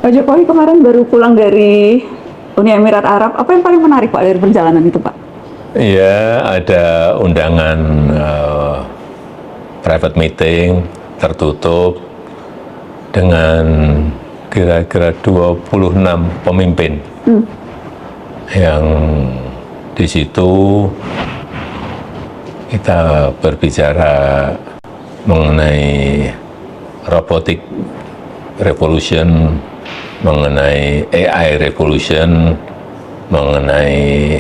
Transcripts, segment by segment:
Pak Jokowi kemarin baru pulang dari Uni Emirat Arab. Apa yang paling menarik Pak dari perjalanan itu Pak? Ya, ada undangan private meeting tertutup dengan kira-kira 26 pemimpin yang di situ kita berbicara mengenai robotic revolution, mengenai AI revolution, mengenai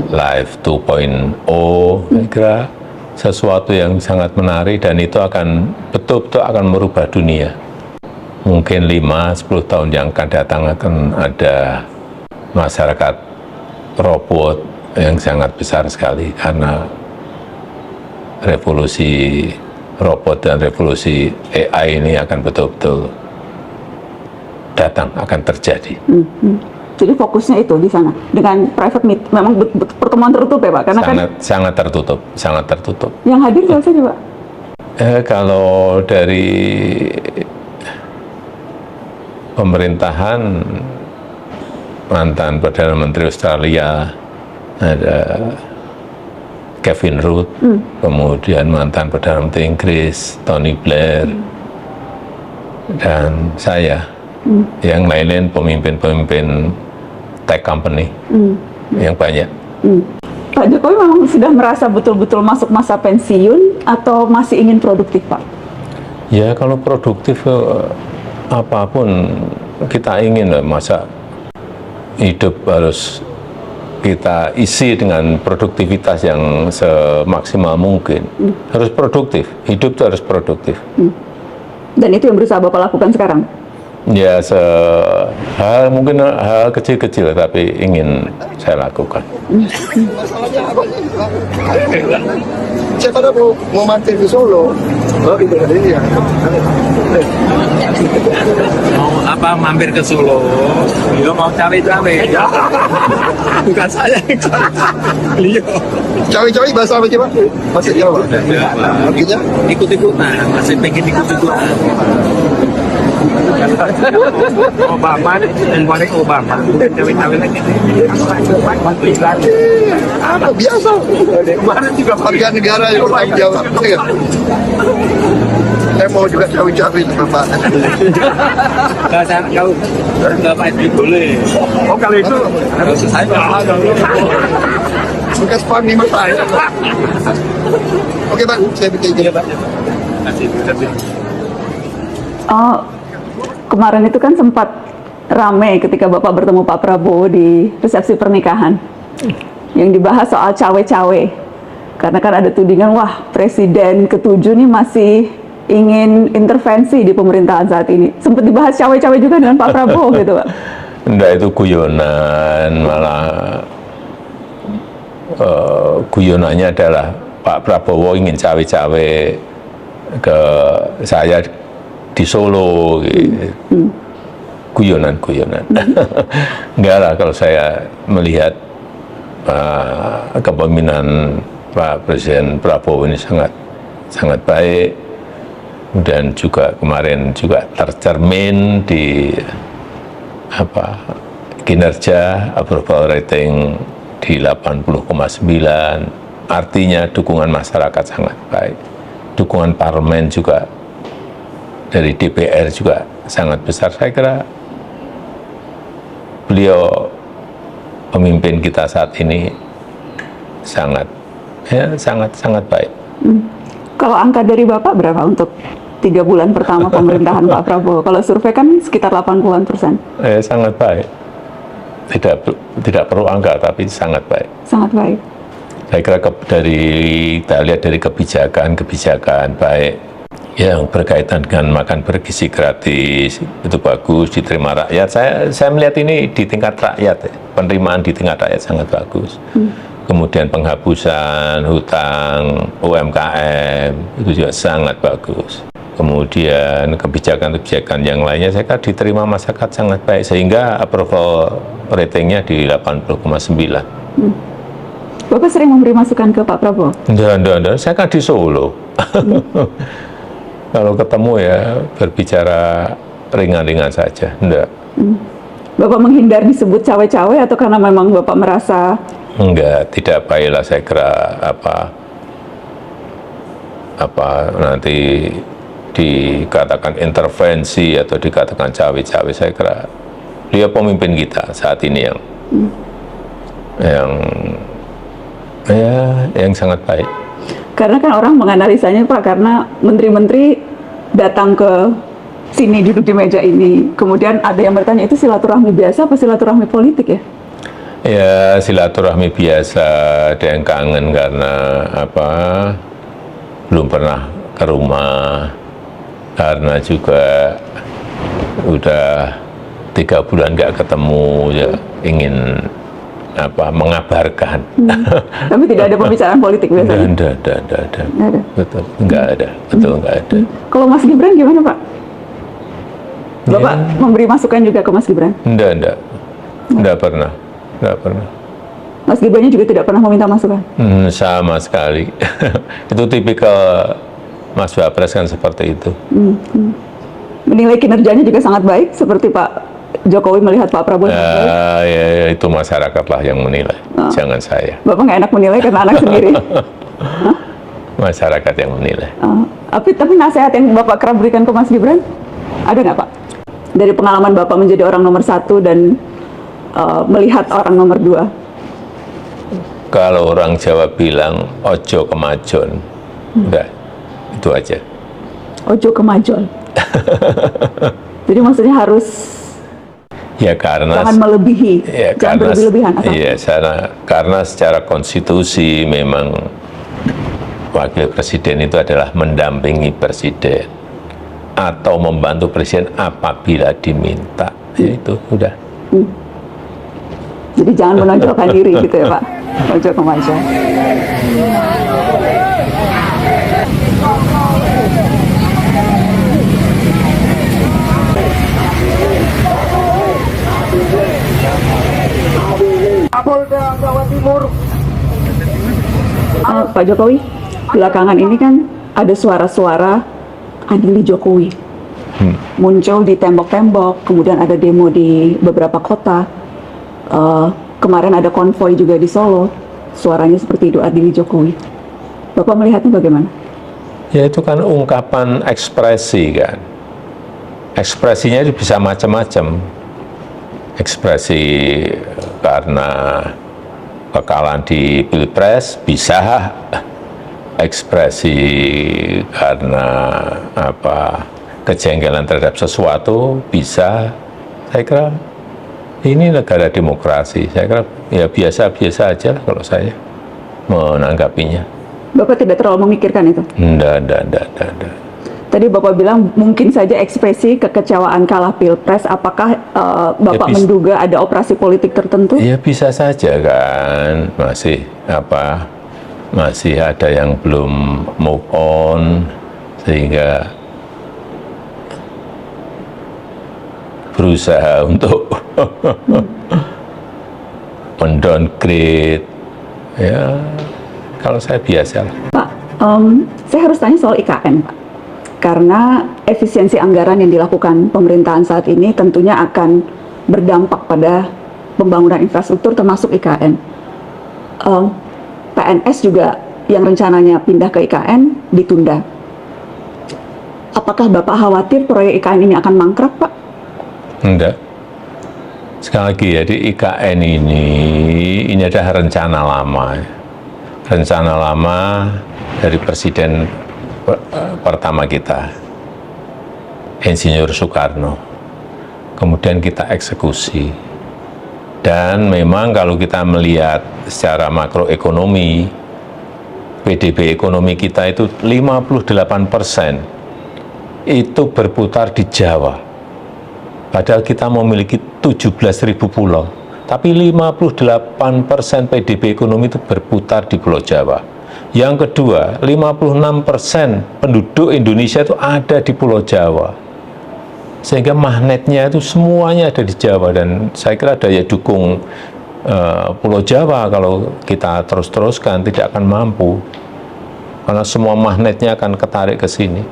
Life 2.0, saya kira sesuatu yang sangat menarik dan itu akan betul-betul akan merubah dunia. Mungkin 5-10 tahun yang akan datang akan ada masyarakat robot yang sangat besar sekali karena revolusi robot dan revolusi AI ini akan betul-betul datang, akan terjadi. Jadi fokusnya itu di sana dengan private meet, memang pertemuan tertutup ya Pak? Karena sangat tertutup, sangat tertutup. Yang hadir siapa saja Pak? Kalau dari pemerintahan, mantan Perdana Menteri Australia ada Kevin Rudd, kemudian mantan Perdana Menteri Inggris Tony Blair, dan saya. Yang lain-lain pemimpin-pemimpin tech company yang banyak. Pak Jokowi memang sudah merasa betul-betul masuk masa pensiun atau masih ingin produktif Pak? Ya kalau produktif apapun kita ingin, masa hidup harus kita isi dengan produktivitas yang semaksimal mungkin. Harus produktif, hidup itu harus produktif. Dan itu yang berusaha Bapak lakukan sekarang? Ya, mungkin hal kecil-kecil tapi ingin saya lakukan. Masalahnya apa? Saya pada mau mampir ke Solo. Oh gitu ya. Mau apa mampir ke Solo? Beliau mau cawe-cawe. Bukan saya. Beliau. Cawe-cawe bahasa apa sih Pak? Bahasa Jawa. Artinya Ikut-ikutan, masih pengen ikut-ikutan. Obama, kemarin Obama, cawe-cawe lagi. apa biasa? Kemarin juga Warga negara yang bertanggung jawab. Saya mau juga cawe-cawe sama Pak. nggak saya kalau nggak Pak SBY boleh. Oh kalau itu Kalau saya nggak bekas panglima saya. Oke Pak, saya bikin Iya Pak. Kasih. Oh, kemarin itu kan sempat ramai ketika Bapak bertemu Pak Prabowo di resepsi pernikahan. Yang dibahas soal cawe-cawe. Karena kan ada tudingan, wah Presiden ke-7 nih masih ingin intervensi di pemerintahan saat ini. Sempat dibahas cawe-cawe juga dengan Pak Prabowo gitu Pak? Enggak, itu guyonan, malah guyonannya adalah Pak Prabowo ingin cawe-cawe ke saya di Solo gitu. Guyonan. Enggak lah, kalau saya melihat kepemimpinan Pak Presiden Prabowo ini sangat baik, dan juga kemarin juga tercermin di kinerja approval rating di 80,9, artinya dukungan masyarakat sangat baik, dukungan parlemen juga dari DPR juga sangat besar. Saya kira beliau pemimpin kita saat ini sangat baik. Kalau angka dari Bapak berapa untuk 3 bulan pertama pemerintahan Pak Prabowo? Kalau survei kan sekitar 80%. Sangat baik. Tidak perlu angka, tapi sangat baik. Sangat baik. Saya kira kita lihat dari kebijakan baik yang berkaitan dengan makan bergizi gratis, itu bagus, diterima rakyat. Saya melihat ini di tingkat rakyat, penerimaan di tingkat rakyat sangat bagus. Kemudian penghapusan hutang UMKM itu juga sangat bagus. Kemudian kebijakan-kebijakan yang lainnya saya kira diterima masyarakat sangat baik, sehingga approval ratingnya di 80,9. Bapak sering memberi masukan ke Pak Prabowo? Enggak, saya kan di Solo. Kalau ketemu ya berbicara ringan-ringan saja, enggak. Bapak menghindar disebut cawe-cawe atau karena memang Bapak merasa Enggak, tidak baiklah saya kira nanti dikatakan intervensi atau dikatakan cawe-cawe. Saya kira dia pemimpin kita saat ini yang sangat baik. karena kan orang menganalisanya Pak, karena menteri-menteri datang ke sini duduk di meja ini, kemudian ada yang bertanya itu silaturahmi biasa apa silaturahmi politik ya? Ya silaturahmi biasa, ada yang kangen karena belum pernah ke rumah, karena juga udah 3 bulan nggak ketemu, ya ingin mengabarkan. Tapi tidak ada pembicaraan politik biasanya? Nggak ada. Nggak ada. Betul, nggak ada. Kalau Mas Gibran gimana Pak? Bapak memberi masukan juga ke Mas Gibran? Nggak pernah. Mas Gibrannya juga tidak pernah meminta masukan? Sama sekali. Itu tipikal Mas Wapres kan seperti itu. Menilai kinerjanya juga sangat baik, seperti Pak Jokowi melihat Pak Prabowo sangat baik? Ya, itu masyarakatlah yang menilai, jangan saya. Bapak nggak enak menilai karena anak sendiri? Masyarakat yang menilai. Tapi nasihat yang Bapak kerap berikan ke Mas Gibran, ada nggak Pak? Dari pengalaman Bapak menjadi orang nomor 1 dan melihat orang nomor 2. Kalau orang Jawa bilang ojo kemajon, udah itu aja. Ojo kemajon. Jadi maksudnya harus jangan melebihi, jangan berlebih-lebihan. Karena secara konstitusi memang wakil presiden itu adalah mendampingi presiden atau membantu presiden apabila diminta. Ya itu udah. Jadi jangan menonjolkan diri gitu ya Pak. Ojo kemajon. Polda Jawa Timur. Pak Jokowi, belakangan ini kan ada suara-suara adili Jokowi. Muncul di tembok-tembok, kemudian ada demo di beberapa kota. Kemarin ada konvoi juga di Solo, suaranya seperti itu, adili Jokowi. Bapak melihatnya bagaimana? Ya itu kan ungkapan ekspresi kan. Ekspresinya itu bisa macam-macam. Ekspresi karena kekalahan di Pilpres bisa, ekspresi karena kejengkelan terhadap sesuatu bisa. Saya kira ini negara demokrasi. Saya kira ya biasa-biasa aja lah kalau saya menanggapinya. Bapak tidak terlalu memikirkan itu? Enggak. Tadi Bapak bilang mungkin saja ekspresi kekecewaan kalah Pilpres. Apakah Bapak menduga ada operasi politik tertentu? Ya bisa saja kan, masih ada yang belum move on sehingga berusaha untuk mendowngrade. Ya kalau saya biasa lah. Pak, saya harus tanya soal IKN Pak. Karena efisiensi anggaran yang dilakukan pemerintahan saat ini tentunya akan berdampak pada pembangunan infrastruktur termasuk IKN. PNS juga yang rencananya pindah ke IKN ditunda. Apakah Bapak khawatir proyek IKN ini akan mangkrak, Pak? Enggak. Sekali lagi ya, di IKN ini adalah rencana lama. Rencana lama dari Presiden pertama kita, Insinyur Soekarno. Kemudian kita eksekusi. Dan memang kalau kita melihat secara makroekonomi, PDB ekonomi kita itu 58% itu berputar di Jawa. Padahal kita memiliki 17.000 pulau. Tapi 58% PDB ekonomi itu berputar di Pulau Jawa. Yang kedua, 56% penduduk Indonesia itu ada di Pulau Jawa. Sehingga magnetnya itu semuanya ada di Jawa. Dan saya kira daya dukung Pulau Jawa kalau kita terus-teruskan tidak akan mampu. Karena semua magnetnya akan ketarik ke sini.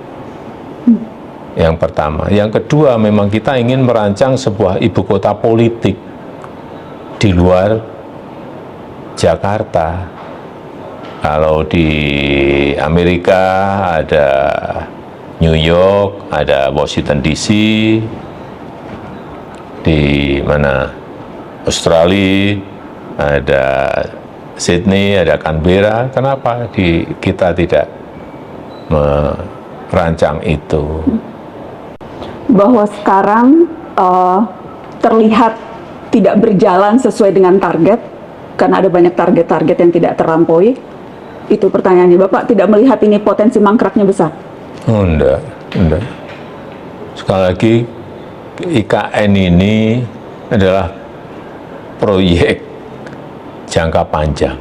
Yang pertama. Yang kedua, memang kita ingin merancang sebuah ibu kota politik di luar Jakarta. Kalau di Amerika ada New York, ada Washington DC, di mana Australia ada Sydney, ada Canberra. Kenapa kita tidak merancang itu? Bahwa sekarang terlihat tidak berjalan sesuai dengan target, karena ada banyak target-target yang tidak terlampaui. Itu pertanyaannya, Bapak tidak melihat ini potensi mangkraknya besar? Oh, enggak. Sekali lagi, IKN ini adalah proyek jangka panjang.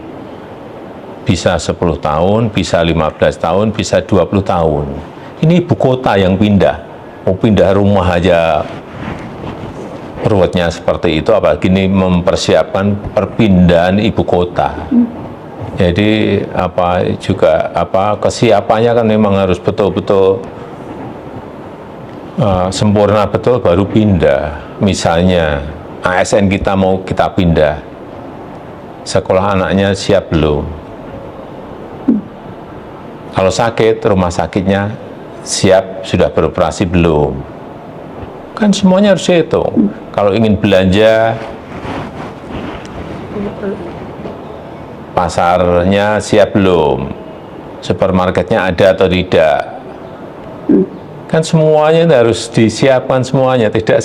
Bisa 10 tahun, bisa 15 tahun, bisa 20 tahun. Ini ibu kota yang pindah. Mau pindah rumah aja ruwetnya seperti itu, apalagi ini mempersiapkan perpindahan ibu kota. Jadi kesiapannya kan memang harus betul-betul sempurna betul baru pindah. Misalnya ASN kita mau kita pindah, sekolah anaknya siap belum? Kalau sakit, rumah sakitnya siap sudah beroperasi belum? Kan semuanya harus dihitung. Kalau ingin belanja, pasarnya siap belum? Supermarketnya ada atau tidak? Kan semuanya harus disiapkan semuanya, tidak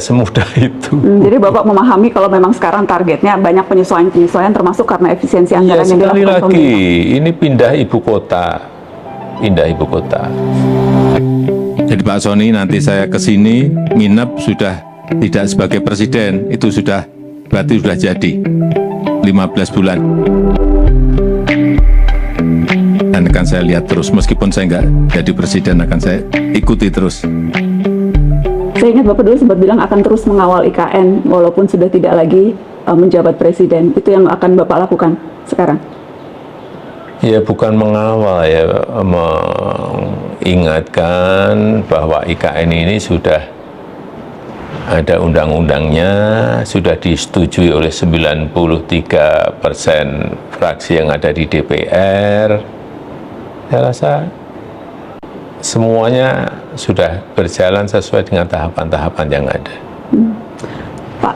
semudah itu. Jadi Bapak memahami kalau memang sekarang targetnya banyak penyesuaian-penyesuaian termasuk karena efisiensi anggaran yang Sekali dilakukan lagi, pemerintah. ini pindah ibu kota. Jadi Pak Soni, nanti saya ke sini nginep sudah tidak sebagai presiden, itu berarti sudah jadi 15 bulan. Dan akan saya lihat terus, meskipun saya nggak jadi presiden, akan saya ikuti terus. Saya ingat Bapak dulu sempat bilang akan terus mengawal IKN walaupun sudah tidak lagi menjabat presiden. Itu yang akan Bapak lakukan sekarang? Ya bukan mengawal, ya mengingatkan bahwa IKN ini sudah ada undang-undangnya, sudah disetujui oleh 93% fraksi yang ada di DPR. Saya rasa semuanya sudah berjalan sesuai dengan tahapan-tahapan yang ada. Pak,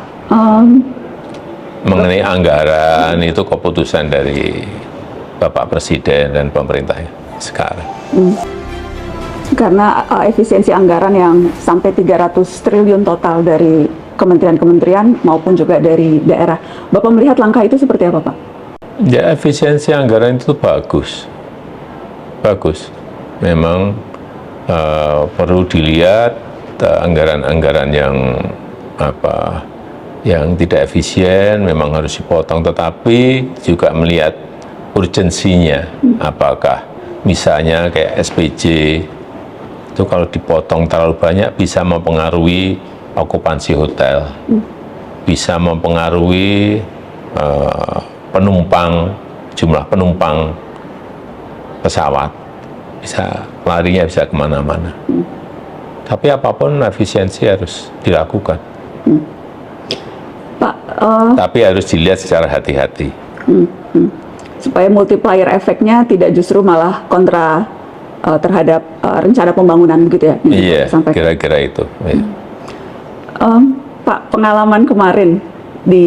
Mengenai anggaran itu keputusan dari Bapak Presiden dan pemerintah sekarang. karena efisiensi anggaran yang sampai 300 triliun total dari kementerian-kementerian maupun juga dari daerah. Bapak melihat langkah itu seperti apa, Pak? Ya, efisiensi anggaran itu bagus. Memang perlu dilihat anggaran-anggaran yang tidak efisien memang harus dipotong, tetapi juga melihat urgensinya. Apakah misalnya kayak SPJ itu kalau dipotong terlalu banyak bisa mempengaruhi okupansi hotel, bisa mempengaruhi jumlah penumpang pesawat, larinya bisa kemana-mana. Tapi apapun efisiensi harus dilakukan. Pak, Tapi harus dilihat secara hati-hati. supaya multiplier efeknya tidak justru malah kontra terhadap rencana pembangunan begitu ya? Iya, kira-kira itu. Iya. Pak, pengalaman kemarin di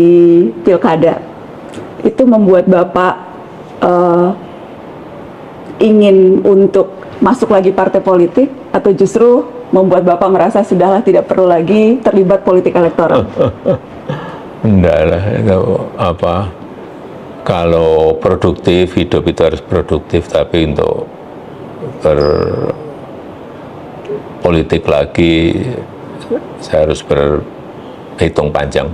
Pilkada itu membuat Bapak ingin untuk masuk lagi partai politik atau justru membuat Bapak merasa sudahlah tidak perlu lagi terlibat politik elektoral? Enggak lah, itu kalau produktif, hidup itu harus produktif, tapi untuk berpolitik lagi saya harus berhitung panjang.